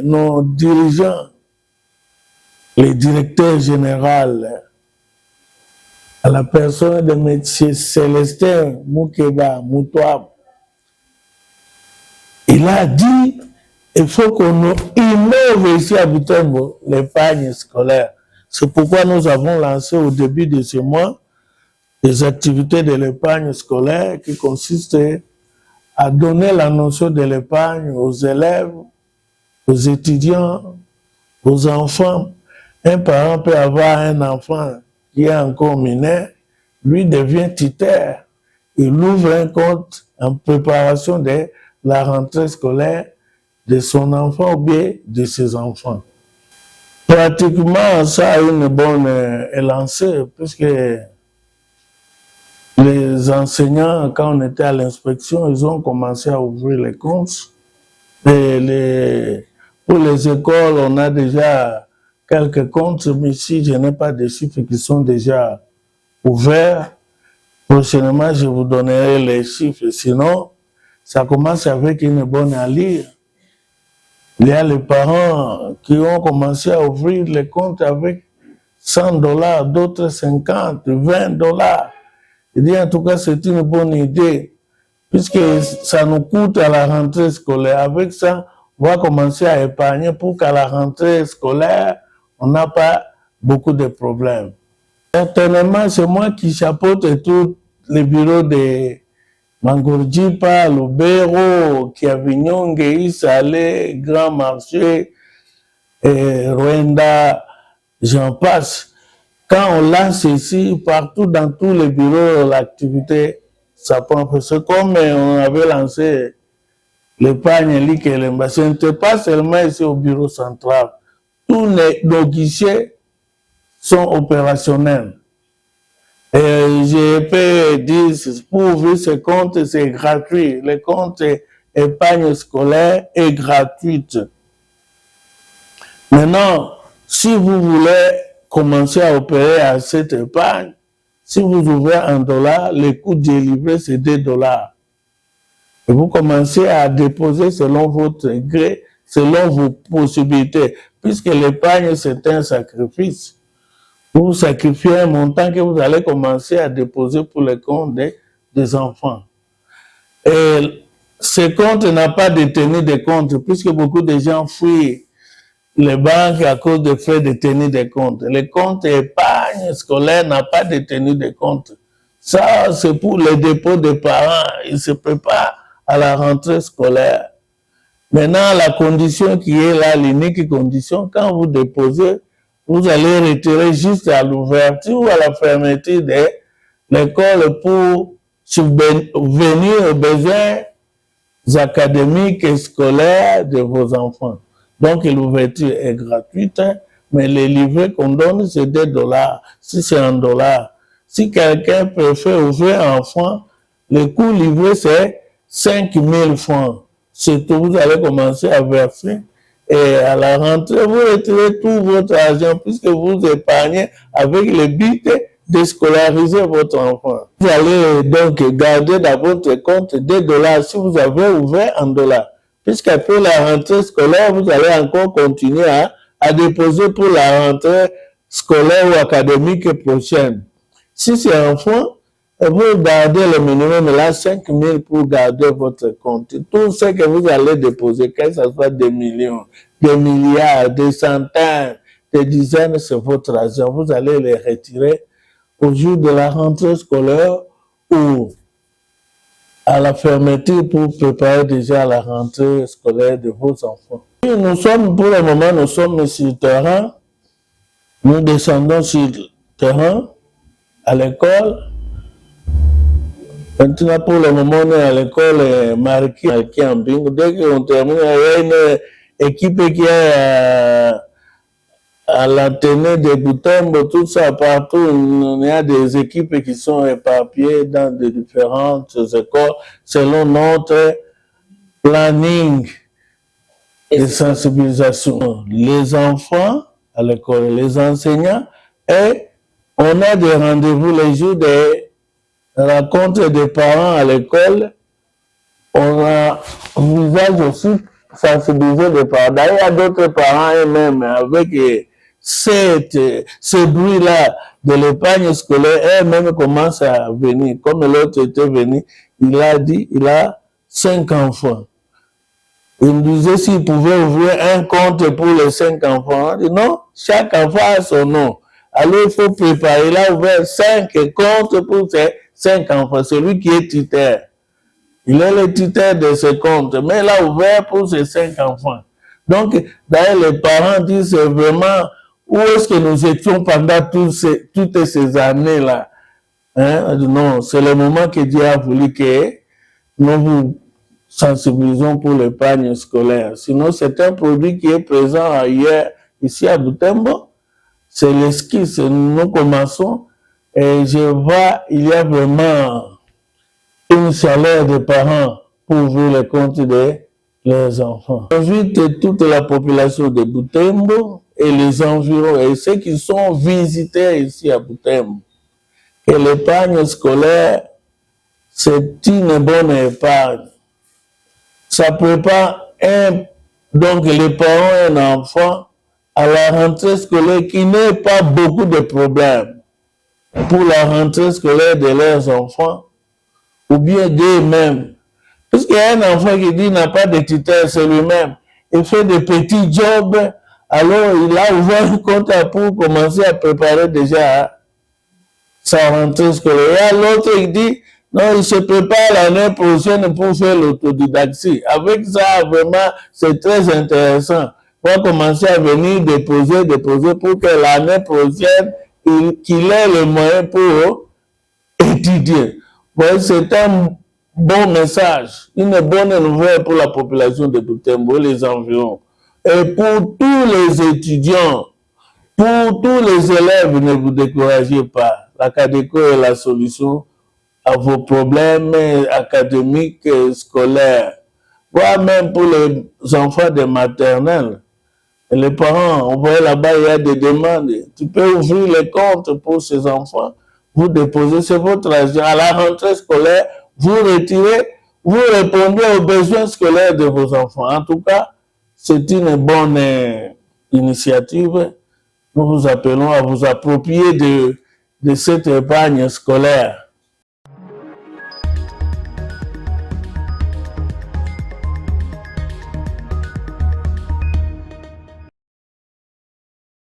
nos dirigeants, les directeurs généraux, à la personne de M. Célestin Moukeba Moutouab, il a dit il faut qu'on innove ici à Butembo l'épargne scolaire. C'est pourquoi nous avons lancé au début de ce mois des activités de l'épargne scolaire qui consistent à donner la notion de l'épargne aux élèves, aux étudiants, aux enfants. Un parent peut avoir un enfant qui est encore mineur, lui devient tuteur. Il ouvre un compte en préparation de la rentrée scolaire de son enfant ou bien de ses enfants. Pratiquement, ça a une bonne élancée, puisque les enseignants, quand on était à l'inspection, ils ont commencé à ouvrir les comptes. Et pour les écoles, on a déjà quelques comptes, mais si je n'ai pas de chiffres qui sont déjà ouverts, prochainement, je vous donnerai les chiffres. Sinon, ça commence avec une bonne allure. Il y a les parents qui ont commencé à ouvrir les comptes avec $100, d'autres 50, $20. Je dis en tout cas, c'est une bonne idée, puisque ça nous coûte à la rentrée scolaire. Avec ça, on va commencer à épargner pour qu'à la rentrée scolaire, on n'a pas beaucoup de problèmes. Certainement, c'est moi qui chapeaute tous les bureaux de Mangorjipa, Lubero, Kiavinyonge, Isale, Grand Marché, Rwanda, j'en passe. Quand on lance ici, partout dans tous les bureaux, l'activité, ça prend. C'est comme on avait lancé l'épargne lique et l'embassade. Ce n'était pas seulement ici au bureau central. Tous nos guichets sont opérationnels. Et je peux dire, pour ouvrir ce compte, c'est gratuit. Le compte épargne scolaire est gratuite. Maintenant, si vous voulez commencer à opérer à cette épargne, si vous ouvrez $1, le coût de livret, c'est $2. Et vous commencez à déposer selon votre gré, selon vos possibilités, puisque l'épargne, c'est un sacrifice. Vous sacrifiez un montant que vous allez commencer à déposer pour le compte des enfants. Et ce compte n'a pas de tenue de compte, puisque beaucoup de gens fuient les banques à cause des frais de tenue de compte. Le compte épargne scolaire n'a pas de tenue de compte. Ça, c'est pour les dépôts des parents. Ils se préparent à la rentrée scolaire. Maintenant, la condition qui est là, l'unique condition, quand vous déposez, vous allez retirer juste à l'ouverture ou à la fermeture de l'école pour subvenir aux besoins académiques et scolaires de vos enfants. Donc, l'ouverture est gratuite, mais les livrets qu'on donne, c'est $2, si c'est $1. Si quelqu'un préfère ouvrir un franc, le coût livré, c'est 5000 francs. C'est tout, vous allez commencer à verser. Et à la rentrée, vous retirez tout votre argent puisque vous épargnez avec le but de scolariser votre enfant. Vous allez donc garder dans votre compte $2 si vous avez ouvert $1. Puisqu'après la rentrée scolaire, vous allez encore continuer à déposer pour la rentrée scolaire ou académique prochaine. Si c'est un fonds, vous gardez le minimum là, 5000 pour garder votre compte. Tout ce que vous allez déposer, que ce soit des millions, des milliards, des centaines, des dizaines, c'est votre argent. Vous allez les retirer au jour de la rentrée scolaire ou à la fermeture pour préparer déjà la rentrée scolaire de vos enfants. Et nous sommes, pour le moment, nous sommes sur le terrain. Nous descendons sur le terrain, à l'école. Maintenant, pour le moment, on est à l'école Marquis en bingo. Dès qu'on termine, il y a une équipe qui est à l'antenne de Butembo, tout ça, partout. Il y a des équipes qui sont éparpillées dans de différentes écoles selon notre planning de sensibilisation. Les enfants à l'école, les enseignants, et on a des rendez-vous les jours des rencontres des parents à l'école. On a un visage aussi sensibiliser les parents. D'ailleurs, il y a d'autres parents eux-mêmes avec ce bruit-là de l'épargne scolaire, eux-mêmes commencent à venir. Comme l'autre était venu, il a dit, il a 5 enfants. Il me disait s'il pouvait ouvrir un compte pour les 5 enfants. Il dit non, chaque enfant a son nom. Alors il faut préparer. Il a ouvert 5 comptes pour ses 5 enfants. C'est lui qui est titulaire. Il est le titulaire de ce compte, mais il a ouvert pour ses 5 enfants. Donc, d'ailleurs, les parents disent vraiment où est-ce que nous étions pendant toutes ces années-là. Hein? Non, c'est le moment que Dieu a voulu que nous vous sensibilisons pour l'épargne scolaire. Sinon, c'est un produit qui est présent ailleurs, ici à Butembo. C'est l'esquisse. Nous commençons et je vois, il y a vraiment une chaleur des parents pour ouvrir le compte de leurs enfants. J'invite toute la population de Butembo et les environs et ceux qui sont visiteurs ici à Butembo que l'épargne scolaire, c'est une bonne épargne. Ça prépare donc les parents un enfant à la rentrée scolaire qui n'ait pas beaucoup de problèmes pour la rentrée scolaire de leurs enfants ou bien d'eux-mêmes. Parce qu'il y a un enfant qui dit qu'il n'a pas de tuteur, c'est lui-même. Il fait des petits jobs, alors il a ouvert un compte pour commencer à préparer déjà sa rentrée scolaire. Et l'autre, il dit, non, il se prépare l'année prochaine pour faire l'autodidactie. Avec ça, vraiment, c'est très intéressant. On va commencer à venir déposer pour que l'année prochaine, qu'il ait le moyen pour étudier. Ouais, c'est un bon message, une bonne nouvelle pour la population de Butembo et les environs. Et pour tous les étudiants, pour tous les élèves, ne vous découragez pas. L'Acadéco est la solution à vos problèmes académiques et scolaires. Voire même pour les enfants de maternelle. Et les parents, on voit là-bas, il y a des demandes. Tu peux ouvrir les comptes pour ces enfants. Vous déposez, c'est votre argent. À la rentrée scolaire, vous retirez, vous répondez aux besoins scolaires de vos enfants. En tout cas, c'est une bonne initiative. Nous vous appelons à vous approprier de cette épargne scolaire.